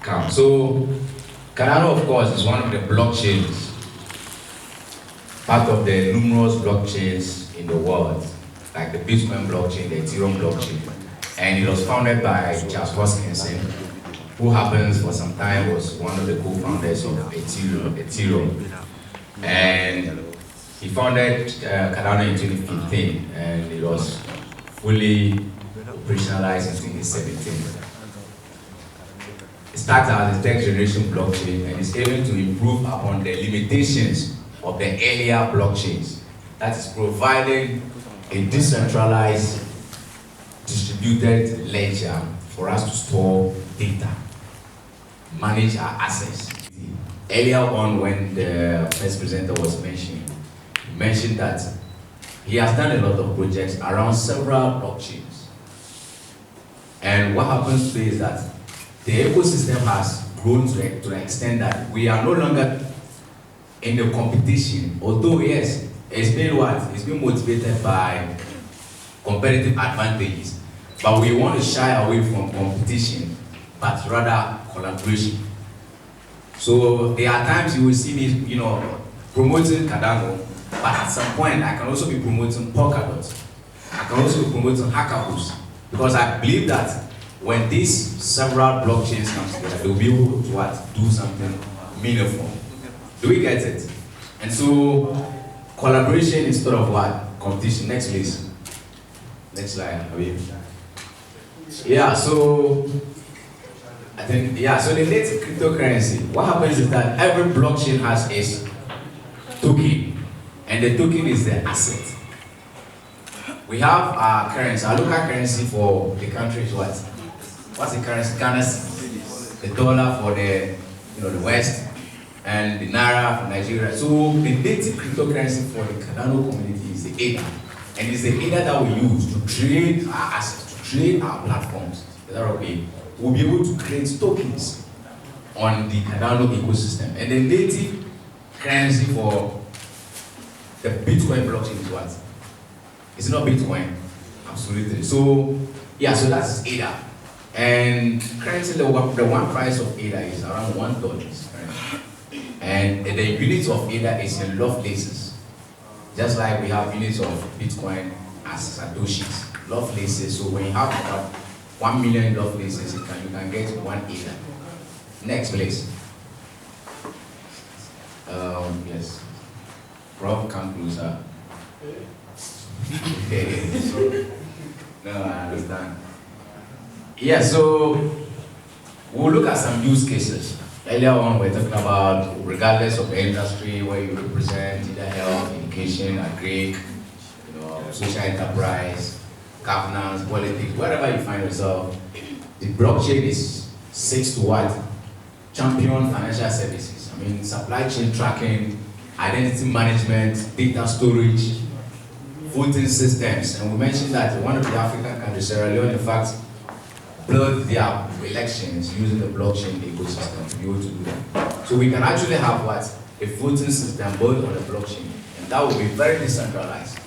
come. So Cardano, of course, is one of the blockchains, part of the numerous blockchains in the world, like the Bitcoin blockchain, the Ethereum blockchain. And it was founded by Charles Hoskinson, who happens for some time was one of the co-founders of Ethereum. And he founded Cardano in 2015, and it was fully operationalized in 2017. It started as a tech generation blockchain and is aiming to improve upon the limitations of the earlier blockchains. That is providing a decentralized, distributed ledger for us to store data, manage our assets. Earlier on, when the first presenter was mentioning, he mentioned that he has done a lot of projects around several blockchains. And what happens today is that the ecosystem has grown to the extent that we are no longer in the competition, although yes, it's been what? It's been motivated by competitive advantages. But we want to shy away from competition, but rather collaboration. So there are times you will see me, promoting Cardano, but at some point I can also be promoting Polkadot. I can also be promoting Hackerhouse, because I believe that when these several blockchains come together, they'll be able to do something meaningful. Do we get it? And so collaboration instead of what? Competition. Next please. Next slide. Yeah, so I think, so the native cryptocurrency, what happens is that every blockchain has its token, and the token is the asset. We have our currency, our local currency for the country is what? What's the currency? Ghana, the dollar for the the West, and the Naira for Nigeria. So the native cryptocurrency for the Cardano community is the ADA. And it's the ADA that we use to trade our assets, to trade our platforms. Is that okay? We'll be able to create tokens on the Cardano ecosystem. And the native currency for the Bitcoin blockchain is what? It's not Bitcoin. Absolutely. So, so that's ADA. And currently the one price of ADA is around $1. And the unit of ADA is in Lovelaces. Just like we have units of Bitcoin as Satoshis. Lovelaces. So when you have about 1 million Lovelaces, you can get 1 ADA. Next please. Yes. Prof, come closer. Okay. No, I understand. Yeah, so we'll look at some use cases. Earlier on, we were talking about regardless of the industry where you represent, either health, education, agri, social enterprise, governance, politics, wherever you find yourself, the blockchain seeks to what? Champion financial services. I mean, supply chain tracking, identity management, data storage, voting systems. And we mentioned that one of the African countries, Sierra Leone, in fact, build their elections using the blockchain ecosystem to be able to do that. So we can actually have what? A voting system built on the blockchain. And that will be very decentralized.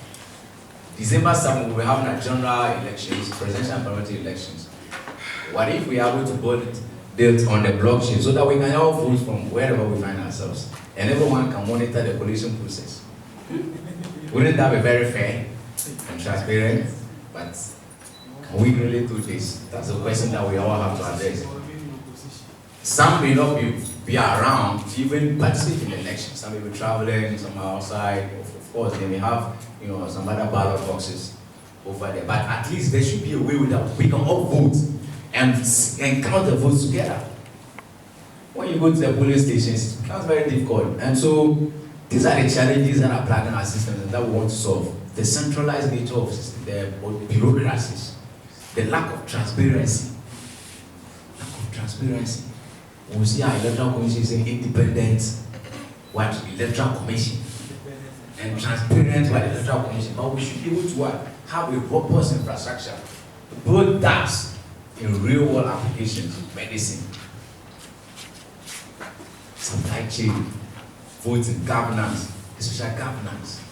December 7th, we'll be having a general elections, presidential and parliamentary elections. What if we are able to build it on the blockchain so that we can all vote from wherever we find ourselves and everyone can monitor the collation process? Wouldn't that be very fair and transparent? But can we really do this? That's a question that we all have to address. Some may not be around to even participate in elections. Some may be traveling, some are outside. Of course, they may have some other ballot boxes over there. But at least there should be a way that we can all vote and count the votes together. When you go to the polling stations, it becomes very difficult. And so these are the challenges that are plaguing our systems that we want to solve. The centralized nature of the bureaucracies, the lack of transparency. We see our electoral commission is an independent electoral commission and transparent electoral commission. But we should be able to have a robust infrastructure to build that in real world applications, medicine, supply chain, voting, governance, social governance.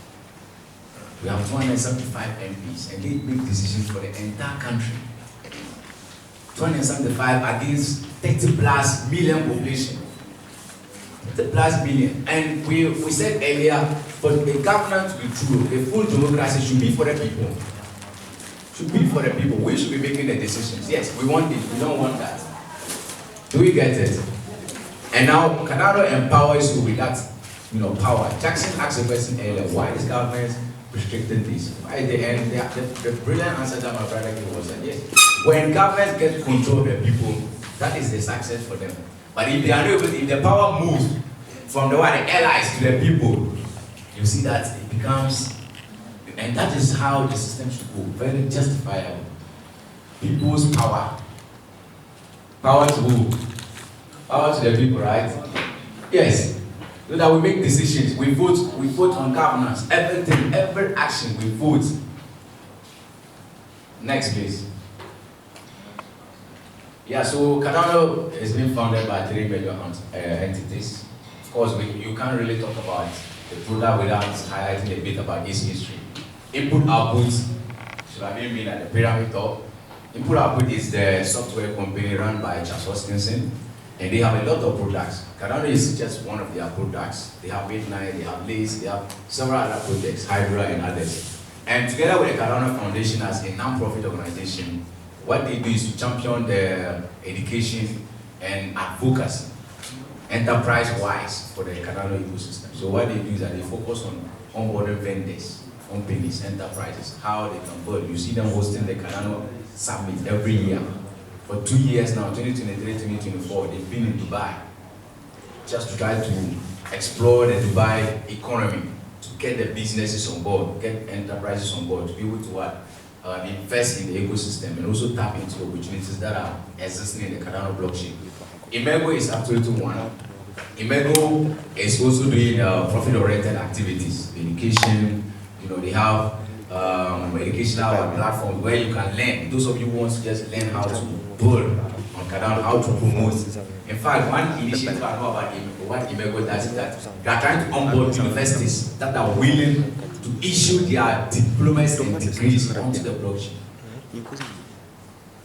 We have 275 MPs and they make decisions for the entire country. 275 against 30 plus million population. 30 plus million. And we said earlier, for a government to be true, a full democracy should be for the people. Should be for the people. We should be making the decisions. Yes, we want it. We don't want that. Do we get it? And now Canada empowers you with that, power. Jackson asked the question earlier, why is government restricting this? Why the end? The brilliant answer that my brother gave was that yes, when government gets control of the people, that is the success for them. But if they are able, if the power moves from the allies to the people, you see that it becomes, and that is how the system should go. Very justifiable. People's power. Power to who? Power to the people, right? Yes. So that we make decisions. We vote on governance. Everything, every action, we vote. Next, please. Yeah, so Cardano has been founded by 3 major entities. Of course, you can't really talk about the product without highlighting a bit about its history. Input output, should I mean at the pyramid top? Input output is the software company run by Charles Hoskinson, and they have a lot of products. Cardano is just one of their products. They have Midnight, they have Lace, they have several other projects, Hydra and others. And together with the Cardano Foundation as a non-profit organization, what they do is to champion the education and advocacy, enterprise-wise, for the Cardano ecosystem. So what they do is that they focus on onboarding vendors, companies, enterprises, how they can build. You see them hosting the Cardano Summit every year. For 2 years now, 2023, 2024, they've been in Dubai just to try to explore the Dubai economy, to get the businesses on board, get enterprises on board, to be able to invest in the ecosystem and also tap into opportunities that are existing in the Cardano blockchain. Imego is absolutely one. Imego is also doing profit-oriented activities, education. They have educational platform where you can learn. Those of you who want to just learn how to build on Cardano, how to promote. In fact, one initiative I know about what Imego does is that they are trying to onboard universities that are willing to issue their diplomas and degrees onto the blockchain.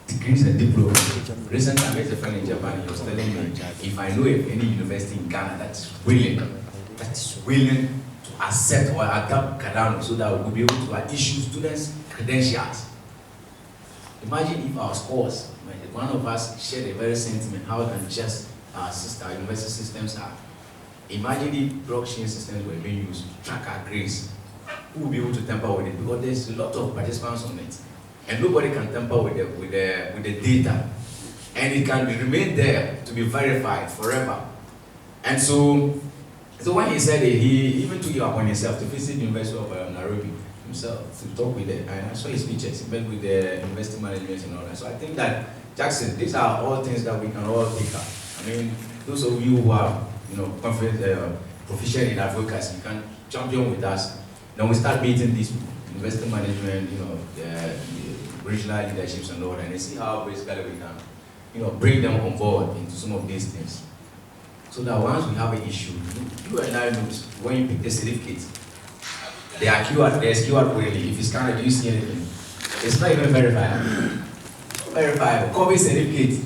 Degrees and diplomas. Recently, I met a friend in Japan. He was telling me if I know of any university in Ghana that's willing to accept or adapt Cardano so that we'll be able to issue students credentials. Imagine if our scores, one of us shared a very sentiment how unjust our university systems are. Imagine if blockchain systems were being used to track our grades. Who will be able to tamper with it? Because there's a lot of participants on it, and nobody can tamper with the data, and it can remain there to be verified forever. And so when he said it, he even took it upon himself to visit the University of Nairobi himself to talk with it. And I saw his speeches. He met with the university management and all that. So I think that Jackson, these are all things that we can all pick up. I mean, those of you who are proficient in advocacy, you can champion with us. Then we start meeting these investor management, the regional leaderships and all that, and see how basically we can, bring them on board into some of these things. So that once we have an issue, you and I know when you pick the certificate, they are QR, there's QR code. If it's scanned, do you see anything? It's not even verifiable. Verifiable. COVID certificate.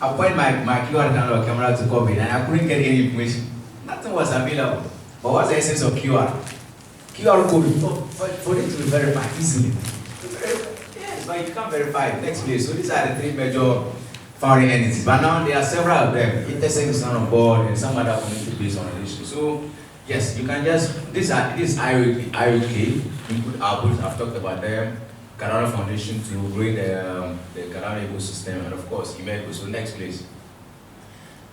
I point my QR camera to COVID and I couldn't get any information. Nothing was available. But what's the essence of QR? QR code for it to be verified easily. Yes, but you can't verify it. Next place. So these are the 3 major foreign entities. But now there are several of them. Intersect is not on board and some other community based on the issue. So yes, you can just, this is IOK, input output, I've talked about them. Cardano Foundation to grow the Cardano ecosystem, and of course, Imego. So next place.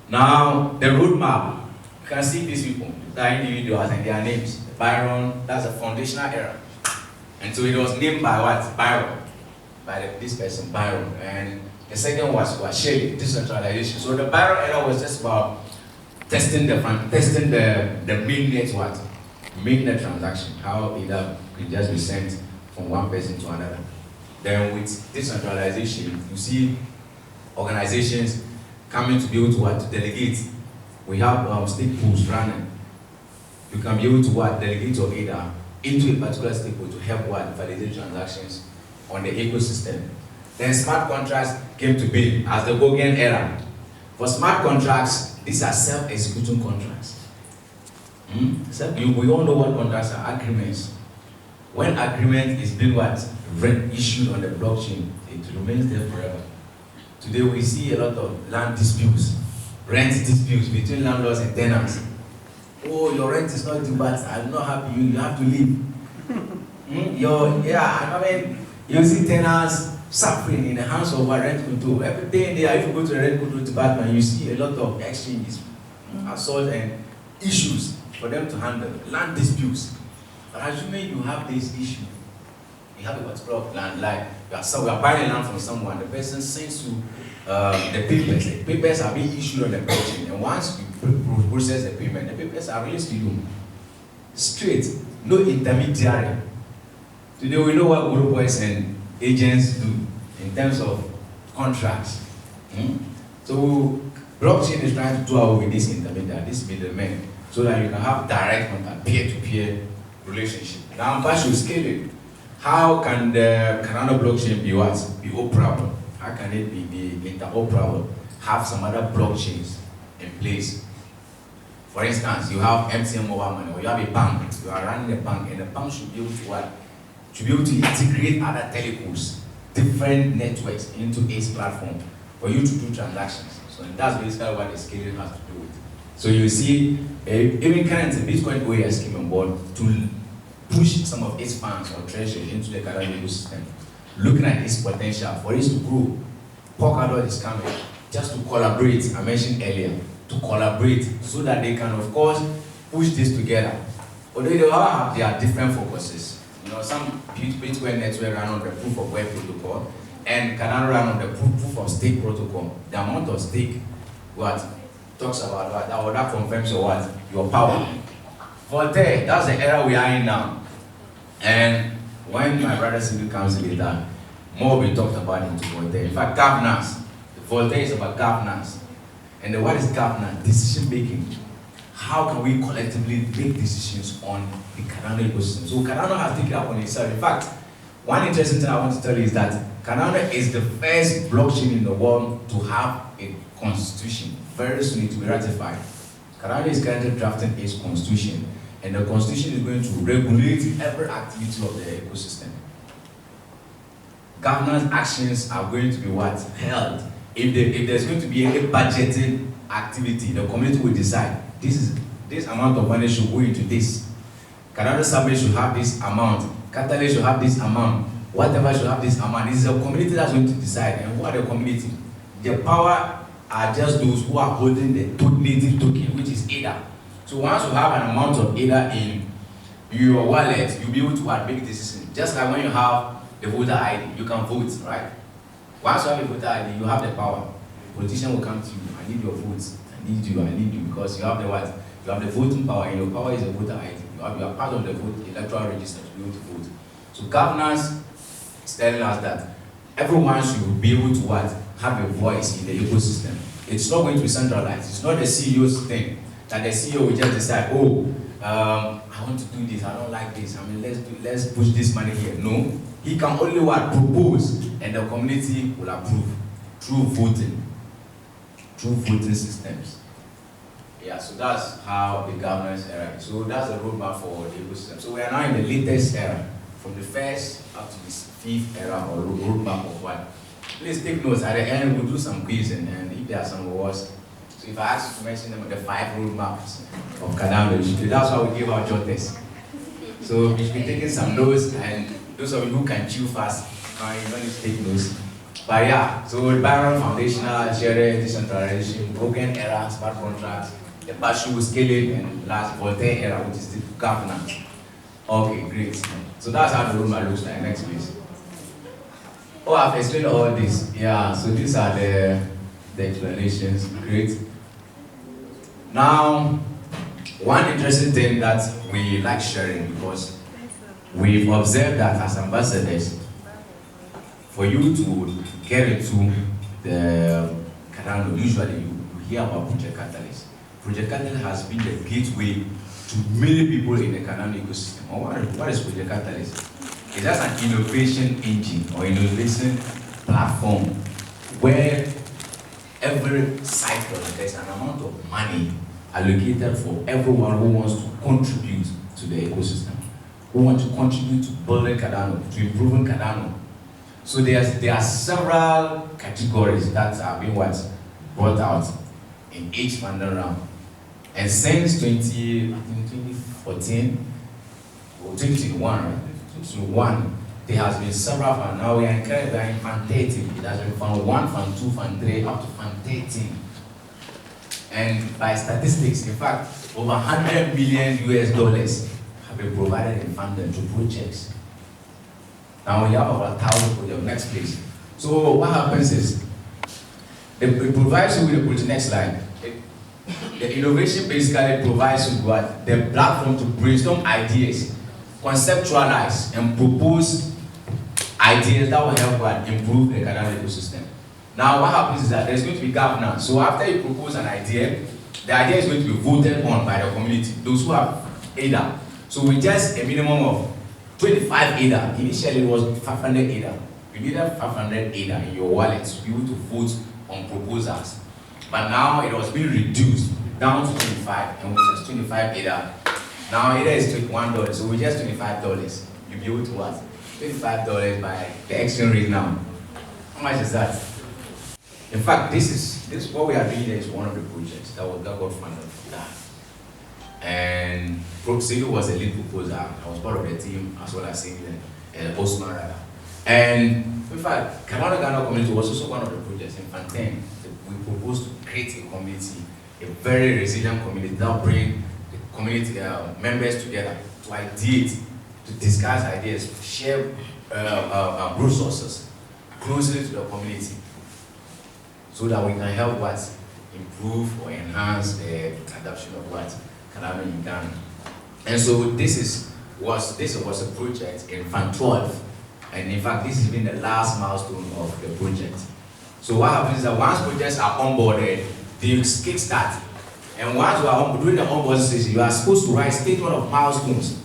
Now, the roadmap. You can see these people, the individuals and their names. Byron, that's a foundational error. And so it was named by what? Byron. By this person, Byron. And the second was Shelley, decentralization. So the Byron error was just about testing the mainnet what? Mainnet transaction. How it could just be sent from one person to another. Then with decentralization, you see organizations coming to be able to what? To delegate. We have stake pools running. You can be able to what? Delegate your data into a particular stake pool to help what? Validate transactions on the ecosystem. Then smart contracts came to be as the Bogan era. For smart contracts, these are self-executing contracts. We all know what contracts are. Agreements. When agreement is being issued on the blockchain, it remains there forever. Today we see a lot of land disputes, rent disputes between landlords and tenants. Oh, your rent is not due, but I'm not happy. You have to leave. You see tenants suffering in the hands of our rent control. Every day there, if you go to the rent control department, you see a lot of exchanges, assault and issues for them to handle. Land disputes. But assuming you have this issue, you have a particular land, like we are buying land from someone, the person sends you the papers. The papers are being issued on the blockchain, and once you process the payment, the papers are released to you. Straight, no intermediary. Today we know what group boys and agents do in terms of contracts. So blockchain is trying to do away with this intermediary, this middleman, so that you can have direct contact, peer-to-peer relationship. Now, but you scale it. How can the Cardano blockchain be operable? How can it be interoperable? Have some other blockchains in place. For instance, you have MTN mobile money, or you have a bank. You are running a bank, and the bank should be able to to be able to integrate other telecoms, different networks into its platform for you to do transactions. So that's basically what the scaling has to do with. So you see, even currently, Bitcoin OAS came on board to push some of its funds or treasure into the Cardano ecosystem, looking at its potential for it to grow. Polkadot is coming just to collaborate. I mentioned earlier, to collaborate so that they can, of course, push this together. Although they all have their different focuses. Some Bitcoin network run on the proof of work protocol, and Cardano run on the proof of stake protocol. The amount of stake, talks about that confirms your power. Voltaire, that's the era we are in now. And when my brother Sylvie comes later, more will be talked about into Voltaire. In fact, governance. Voltaire is about governance. And what is governance? Decision making. How can we collectively make decisions on the Cardano ecosystem? So Cardano has taken it upon itself. In fact, one interesting thing I want to tell you is that Cardano is the first blockchain in the world to have a constitution. Very soon it will be ratified. Cardano is currently drafting its constitution, and the constitution is going to regulate every activity of the ecosystem. Governance actions are going to be held. If there's going to be any budgeting activity, the community will decide this amount of money should go into this. Cardano Summit should have this amount. Catalyst should have this amount. Whatever should have this amount. This is a community that's going to decide. And who are the community? The power are just those who are holding the native token, which is ADA. So once you have an amount of ADA in your wallet, you'll be able to make decisions. Just like when you have the voter ID, you can vote, right? Once you have a voter ID, you have the power. The politician will come to you. I need your votes. I need you, because you have the what? You have the voting power, and your power is a voter ID. You are part of the electoral register to be able to vote. So governance is telling us that everyone should be able to have a voice in the ecosystem. It's not going to be centralized. It's not the CEO's thing that the CEO will just decide, I want to do this, I don't like this, let's push this money here. No, he can only propose, and the community will approve through voting systems. Yeah, so that's how the governance era is. So that's the roadmap for the ecosystem. So we are now in the latest era, from the first up to the fifth era, or roadmap of what. Please take notes. At the end, we'll do some quiz, and if there are some awards. So if I ask you to mention them, the 5 roadmaps of Cardano, that's how we give our job test. So you should be taking some notes, and those of you who can chew fast, you don't need to take notes. But yeah, so Byron foundational, shared decentralization, broken era, smart contracts, the partial scaling, and last Voltaire era, which is the governance. Okay, great. So that's how the roadmap looks like. Next, please. Oh, I've explained all this. Yeah, so these are the explanations. Great. Now, one interesting thing that we like sharing, because we've observed that as ambassadors, for you to get into the Cardano, usually you hear about Project Catalyst. Project Catalyst has been the gateway to many people in the Cardano ecosystem. What is Project Catalyst? It's just an innovation engine or innovation platform where every cycle, there's an amount of money allocated for everyone who wants to contribute to the ecosystem, who want to contribute to building Cardano, to improving Cardano. So there are several categories that are being brought out in each funding round. And since 2014 or 2021, right? 2021, there has been several funds. Now we are in Fund 13. It has been Fund 1, Fund 2, Fund 3, up to Fund 13. And by statistics, in fact, over $100 million have been provided in funding to projects. Now we have over 1,000 projects. Next, please. So what happens is, it provides you with the project. Next slide. The innovation basically provides you what? The platform to brainstorm ideas, conceptualize, and propose ideas that will help improve the Cardano ecosystem. Now what happens is that there's going to be governance. So after you propose an idea, the idea is going to be voted on by the community, those who have ADA. So with just a minimum of 25 ADA, initially it was 500 ADA. You needed 500 ADA in your wallet to be able to vote on proposals. But now it was being reduced down to 25, and with just 25 ADA, now ADA is $21, so with just $25, you'll be able to what? $25 by the exchange rate now. How much is that? In fact, this is what we are doing here is one of the projects that got funded for that. And Proxilo was a lead proposer. I was part of the team as well as Singing Osman Rada. And in fact, Cardano Ghana community was also one of the projects in Fund 10. We proposed to create a community, a very resilient community that will bring the community members together to ideate, to discuss ideas, to share resources closely to the community, so that we can help improve or enhance the adoption of Cardano in Ghana. And so this was a project in Fund 12, and in fact this has been the last milestone of the project. So what happens is that once projects are onboarded, they kickstart. And once you are doing the onboarding stage, you are supposed to write statement of milestones.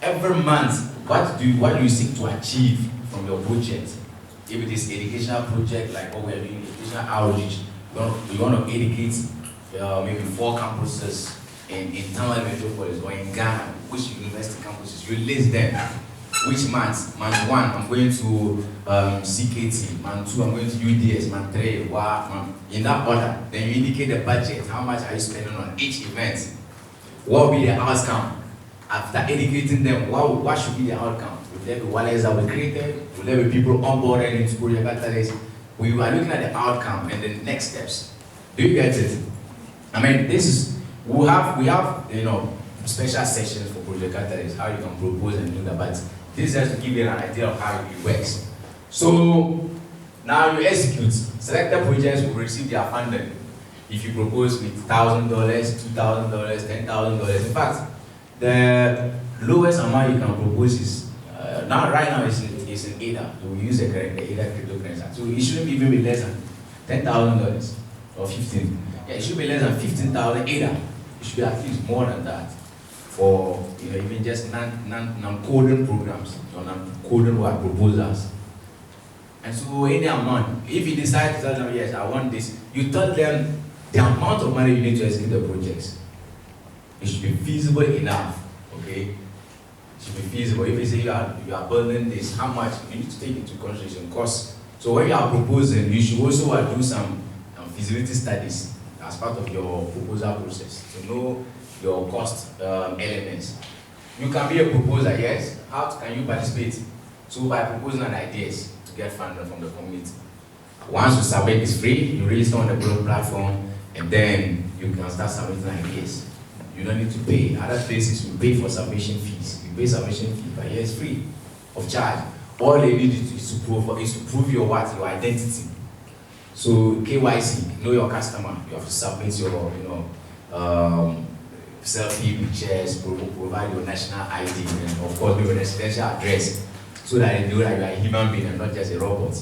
Every month, what do you seek to achieve from your project? If it is educational project like what we are doing, educational outreach, you want to educate maybe 4 campuses in Tamale Metropolis or in Ghana, which university campuses, you list them. Which month? Month 1, I'm going to CKT. Month 2, I'm going to UDS. Month 3, in that order. Then you indicate the budget. How much are you spending on each event? What will be the outcome? After educating them, what should be the outcome? Will there be wallets that were created? Will there be people onboarded into Project Catalyst? We are looking at the outcome and the next steps. Do you get it? I mean, we have special sessions for Project Catalyst, how you can propose and do that, but this is just to give you an idea of how it works. So now you execute. Selected projects will receive their funding. If you propose with $1,000, $2,000, $10,000. In fact, the lowest amount you can propose is right now is in ADA. So we use the ADA cryptocurrency. So it shouldn't even be less than $10,000 or 15. Yeah, it should be less than 15,000 ADA. It should be at least more than that for even just non-coding programs or non-coding proposals. And so any amount, if you decide to tell them, yes, I want this, you tell them the amount of money you need to execute the projects. It should be feasible enough, okay? It should be feasible. If you say you are building this, how much you need to take into consideration costs. So when you are proposing, you should also do some feasibility studies as part of your proposal process to know your cost elements. You can be a proposer, yes. How can you participate? So by proposing an ideas to get funding from the community. Once you submit, it's free. You register on the blog platform, and then you can start submitting ideas. You don't need to pay. Other places you pay for submission fees. You pay submission fee, but here it's free of charge. All they need is to prove your identity. So KYC, know your customer. You have to submit your selfie pictures, provide your national ID, and of course your residential address, so that they know that you are a human being and not just a robot.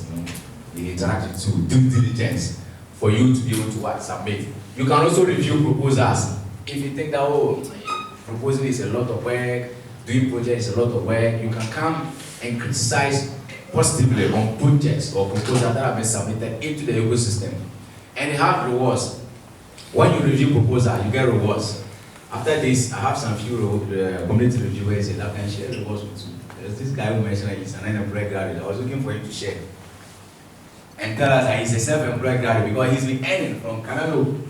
They interact with you, due diligence for you to be able to submit. You can also review proposals. If you think that proposing is a lot of work, doing projects is a lot of work, you can come and criticize positively on projects or proposals that have been submitted into the ecosystem. And they have rewards. When you review proposal, you get rewards. After this, I have some few community reviewers that can share rewards with you. There's this guy who mentioned that he's an unemployed graduate. I was looking for him to share. And tell us that he's a self-employed graduate because he's been earning from Canelo.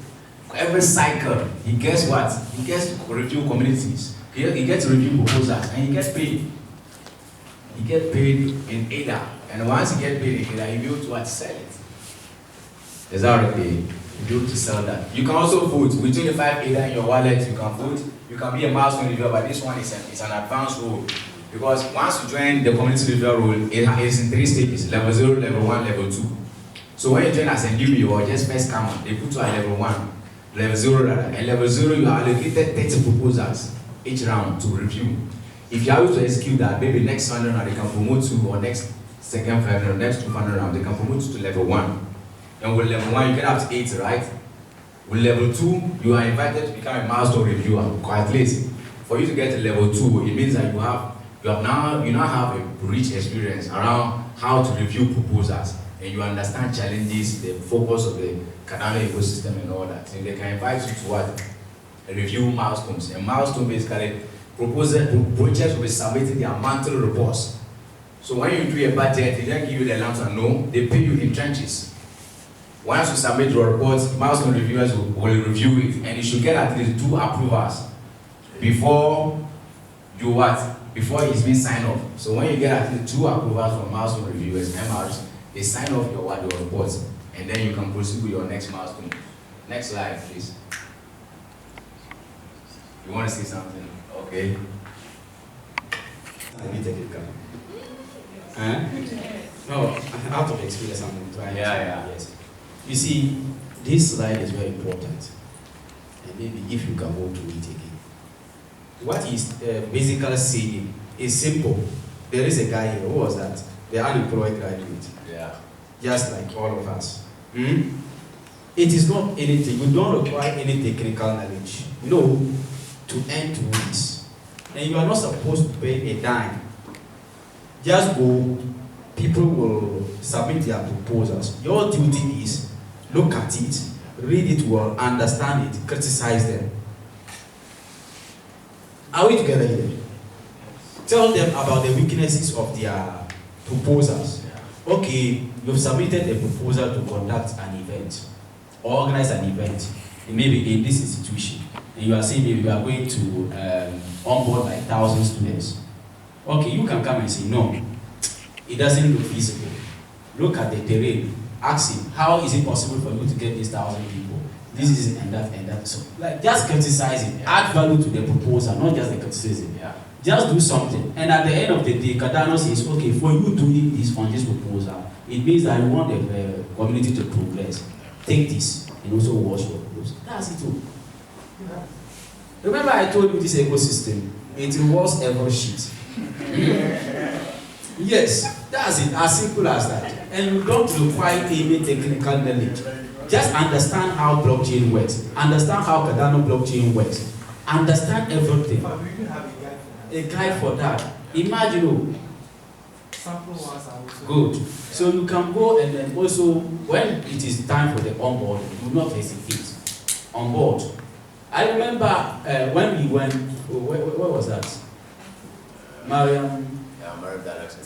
Every cycle, he gets what? He gets to review communities. He gets to review proposals and he gets paid. He gets paid in ADA. And once he gets paid in ADA, he'll be able to what? Sell it. Is that right? You'll be able to sell that. You can also vote. With 25 ADA in your wallet, you can vote. You can be a milestone reviewer, but this one is an advanced role. Because once you join the community reviewer role, it is in 3 stages: level 0, level 1, level 2. So when you join as a newbie or just first comer, they put you at level 1. Level 0 rather. And level 0, you are allocated 30 proposals each round to review. If you are able to execute that, maybe next 100 round they can promote you, or next second 500, next 200 round they can promote you to level 1. And with level 1 you get up to 80, right? With level 2, you are invited to become a milestone reviewer. Or at least for you to get to level 2, it means that you now have a rich experience around how to review proposals. And you understand challenges, the focus of the Cardano ecosystem and all that. And they can invite you to what? Review milestones. And milestone basically projects will be submitting their monthly reports. So when you do a budget, they don't give you the lump sum. No, they pay you in trenches. Once you submit your reports, milestone reviewers will review it, and you should get at least 2 approvals before you what? Before it's been signed off. So when you get at least 2 approvals from milestone reviewers, MRs, they sign off your reports, and then you can proceed with your next milestone. Next slide, please. You want to say something? Okay. A bit technical. No, out of experience, I'm trying. Yeah. Yes. You see, this slide is very important, and maybe if you can go to it again. What is basically saying is simple. There is a guy here. Who was that? The unemployed graduate. Yeah. Just like all of us. It is not anything. You don't require any technical knowledge. No, to earn to this. And you are not supposed to pay a dime. Just go. People will submit their proposals. Your duty is look at it, read it well, understand it, criticize them. Are we together here? Tell them about the weaknesses of their proposals. Okay, you've submitted a proposal to conduct an event, or organize an event, maybe in this institution, and you are saying maybe you are going to onboard like 1,000 students. Okay, you can come and say, no, it doesn't look feasible. Look at the terrain. Ask him, how is it possible for you to get these 1,000 people? This is and that and that. So, like, just criticize it. Add value to the proposal, not just the criticism. Yeah. Just do something. And at the end of the day, Cardano says, okay, for you doing this on this proposal, it means that you want the community to progress. Take this and also wash your clothes. That's it all. Yeah. Remember I told you this ecosystem, it involves every shit. Yes, that's it, as simple as that. And you don't require any technical knowledge. Just understand how blockchain works. Understand how Cardano blockchain works. Understand everything. But we even have A guide for that. Imagine. sample ones are also Good. So you can go and then also, when it is time for the onboard, do not hesitate. On board. I remember when we went, where was that? Mariam. Yeah, Mariam direction.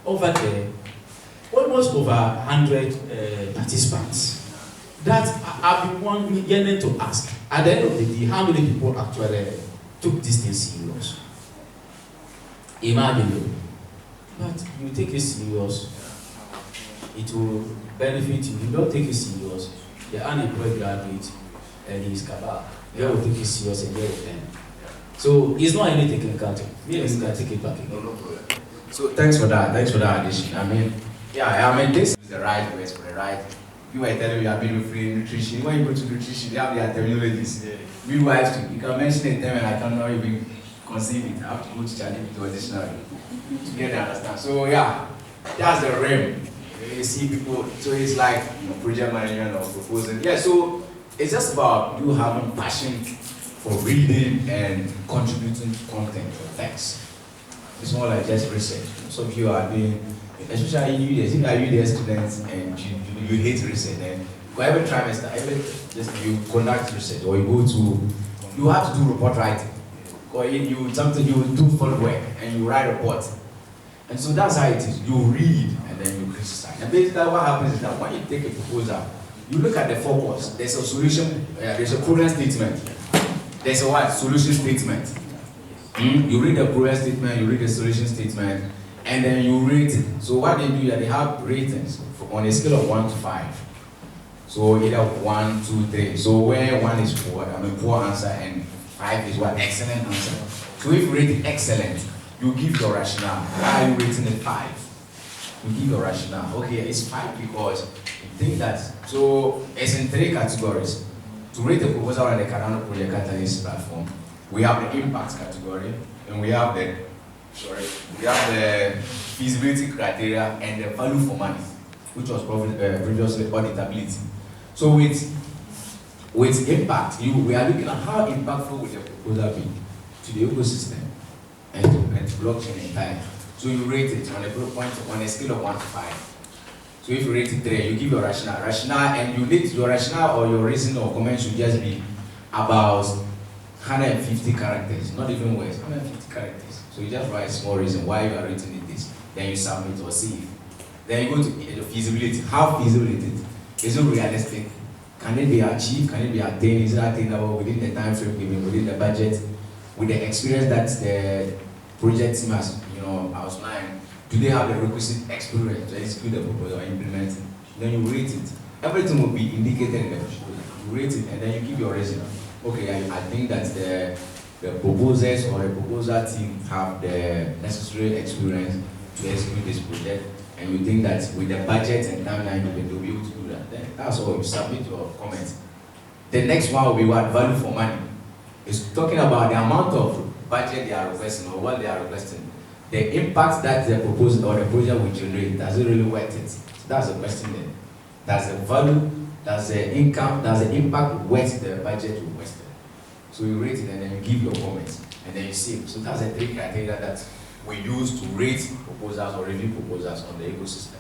Over there, almost over 100 participants. That I've been yearning to ask. At the end of the day, how many people actually took this thing serious? Imagine it. But you take it serious, it will benefit you. You don't take it serious, the unemployed graduate and his cabal, they will take it serious and they will end. So it's not any technical thing. Yes, can take it back again. No problem. So thanks for that. Thanks for that addition. This is the right words for the right. You were telling me you have been referring nutrition. When you go to nutrition, they have their terminologies. Midwives too. You can mention a term and I cannot even conceive it. I have to go to challenge it to a dictionary to get the understand. So yeah, that's the realm. You see people, so it's like project management or proposing. Yeah, so it's just about you having passion for reading and contributing to content or text. It's more like just research. Some of you are doing, especially you, if you are students and you hate research, then every trimester, you conduct research or you go to, you have to do report writing. Or you do full work and you write reports. And so that's how it is. You read and then you criticize. And basically what happens is that when you take a proposal, you look at the focus. There's a solution, there's a problem statement. There's a what? Solution statement. You read the problem statement, you read the solution statement, and then you rate it. So what they do is they have ratings on a scale of 1 to 5. So either 1, 2, 3. So where 1 is poor, poor answer, and 5 is what? Excellent answer. So if you rate it excellent, you give your rationale. Why are you rating it 5? You give your rationale. Okay, it's 5 because you think that, so it's in 3 categories. To rate a proposal on the Cardano Project Catalyst platform, we have the impact category, and we have the feasibility criteria and the value for money, which was previously auditability. So with impact, we are looking at how impactful will the proposal be to the ecosystem and to blockchain entire. So you rate it on a scale of 1 to 5. So if you rate it 3, you give your rationale, and you need your rationale or your reason or comment should just be about 150 characters, not even words, 150 characters. So you just write a small reason why you are rating it this, then you submit or save. Then you go to the feasibility. How feasible is it? Is it realistic? Can it be achieved? Can it be attained? Is it attainable within the time frame given, within the budget, with the experience that the project team has, outlined? Do they have the requisite experience to execute the proposal or implement it? Then you rate it. Everything will be indicated in the proposal. You rate it and then you give your reason. Okay, I think that the proposers or the proposal team have the necessary experience to execute this project, and you think that with the budget and timeline they'll be able to do that. Then that's all. You submit your comments. The next one will be what? Value for money. It's talking about the amount of budget they are requesting or what they are requesting. The impact that the proposal or the project will generate, does it really worth it? So that's the question then. Does the value, does the income, does the impact worth the budget requested? So you rate it and then you give your comments and then you see. So that's the 3 criteria that we use to rate proposals or review proposals on the ecosystem.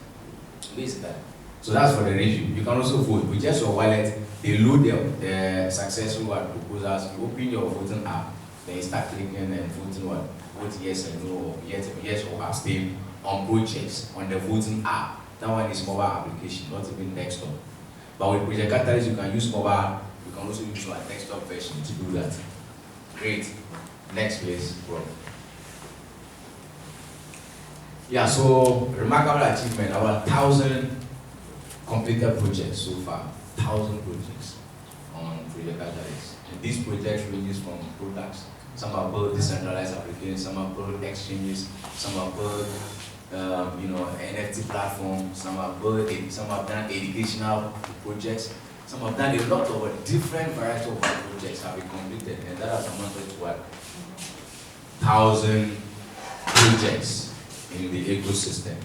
So that's for the review. You can also vote with just your wallet. They load the successful proposals. You open your voting app, then you start clicking and voting what? Vote yes and no, or yes or abstain on projects on the voting app. That one is mobile application, not even desktop. But with Project Catalyst, you can use mobile. You can also use your desktop version to do that. Great. Next please, bro. Yeah, so remarkable achievement, about 1,000 completed projects so far. 1,000 projects on Project Catalyst. And these projects ranges from products. Some are built decentralized applications, some are built exchanges, some are built NFT platforms, some have done educational projects, some have done a lot of different variety of projects have been completed, and that has amounted to what? 1,000 projects in the ecosystem.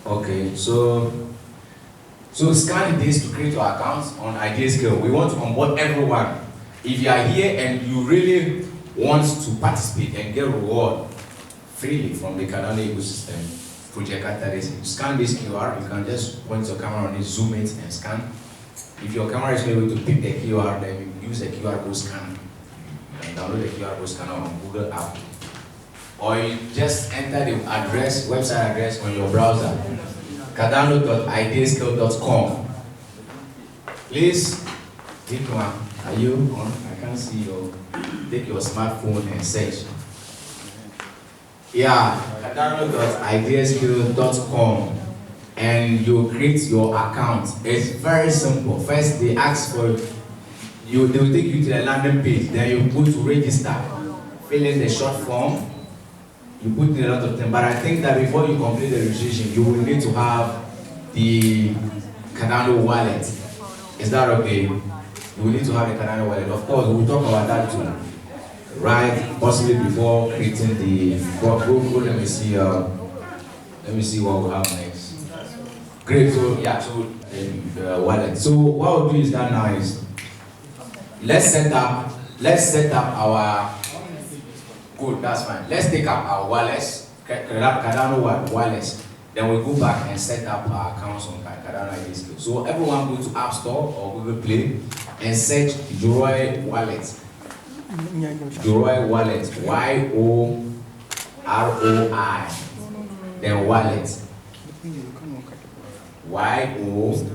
Okay, so scan this to create your accounts on IdeaScale. We want to onboard everyone. If you are here and you really want to participate and get reward freely from the Cardano ecosystem, Project Catalyst, you scan this QR, you can just point your camera on it, zoom it and scan. If your camera is not able to pick the QR, then you use the QR code scanner. You can download the QR code scanner on Google app. Or you just enter the website address on your browser, cardano.ideascale.com. Please, take one. Are you on? I can't see you. Take your smartphone and search. Yeah, cardano.ideascale.com, and you create your account. It's very simple. First, they ask for you. They will take you to the landing page. Then you go to register, fill in the short form. You put in a lot of things, but I think that before you complete the registration, you will need to have the Cardano wallet. Is that okay? You will need to have the Cardano wallet. Of course, we'll talk about that too. Right, possibly before creating the let me see what we have next. Great, so yeah, so wallet. So what we'll do is that now is let's set up our good, that's fine. Let's take up our wallets, Cardano wallets, then we'll go back and set up our accounts on Cardano. Cardano ID skill. So everyone go to App Store or Google Play and search Yoroi Wallet. Yoroi Wallet. Y-O-R-O-I. Then wallet. Y-O-R-O-I.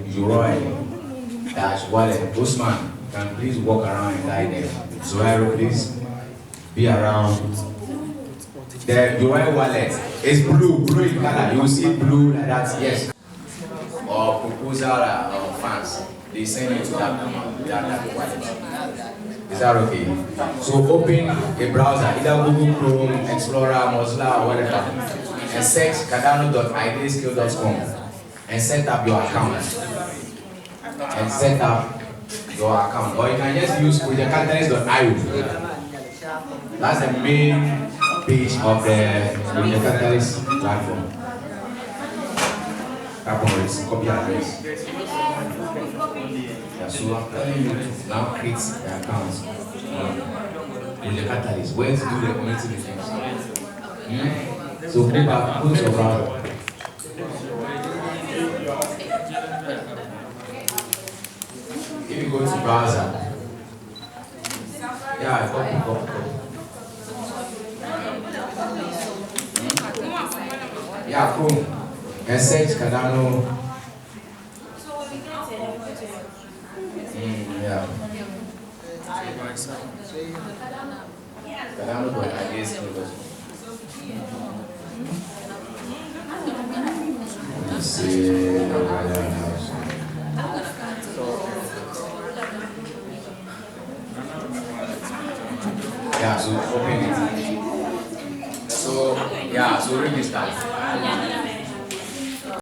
Yoroi. Dash wallet. Usman, can please walk around and guide them. Zoharo, please be around. The Yoroi wallet is blue in color. You see blue like that, yes. Or proposal or fans, they send you to that wallet. Is that okay? So open a browser, either Google Chrome, Explorer, Mozilla, or whatever, and search cardano.ideaskill.com and set up your account. Or you can just use catalyst.io. That's the main page of the Catalyst platform. Copy address. Yeah, so I'm telling you to now create the account in the Catalyst. Where to do the community defense? So go back, go to your browser. If you go to browser, yeah, copy. Yeah, Chrome. And search Cardano. Yeah. Cardano.ideaskill.com. Let's see. Yeah, so open it. So register.